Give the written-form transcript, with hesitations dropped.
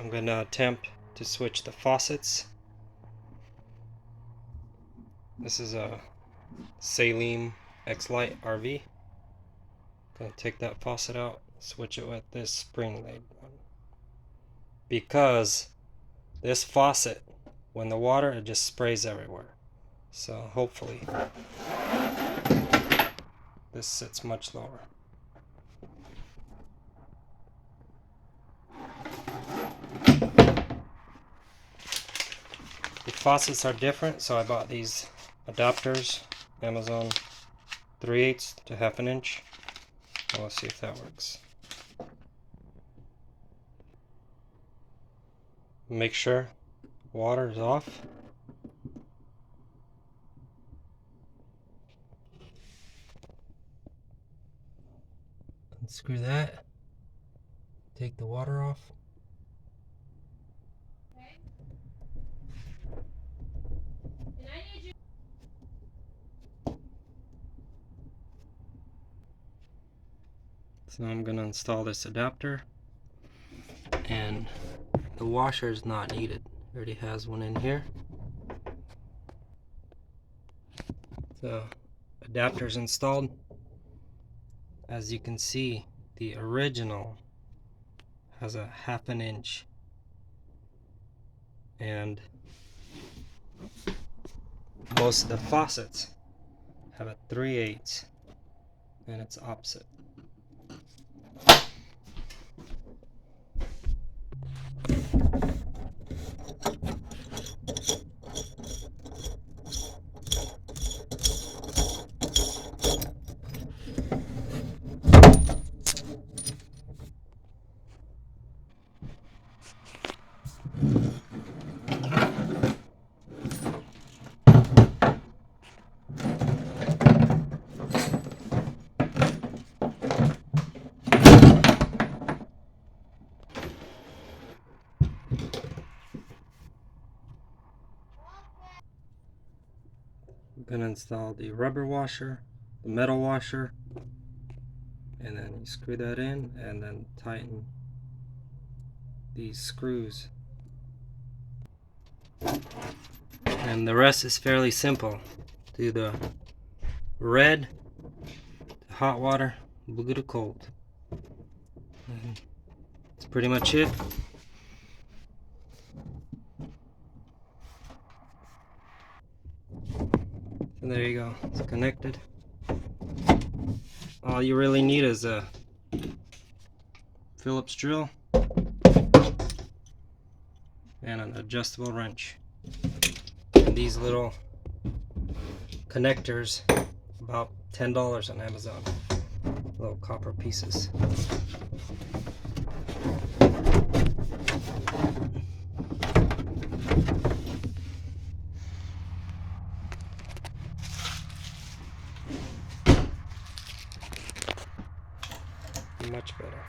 I'm going to attempt to switch the faucets. This is a Saline X-Lite RV. Going to take that faucet out, switch it with this spring leg one. Because this faucet, when the water, it just sprays everywhere. So hopefully this sits much lower. The faucets are different, so I bought these adapters, Amazon 3/8 to 1/2 inch. We'll see if that works. Make sure water is off. Unscrew that. Take the water off. So I'm going to install this adapter, and the washer is not needed. It already has one in here. The adapter is installed. As you can see, the original has a 1/2 inch, and most of the faucets have a 3/8, and it's opposite. I'm going to install the rubber washer, the metal washer, and then you screw that in and then tighten these screws. And the rest is fairly simple. Do the red to hot water, blue to cold. And that's pretty much it. And there you go, it's connected. All you really need is a Phillips drill and an adjustable wrench. And these little connectors, about $10 on Amazon. Little copper pieces. Much better.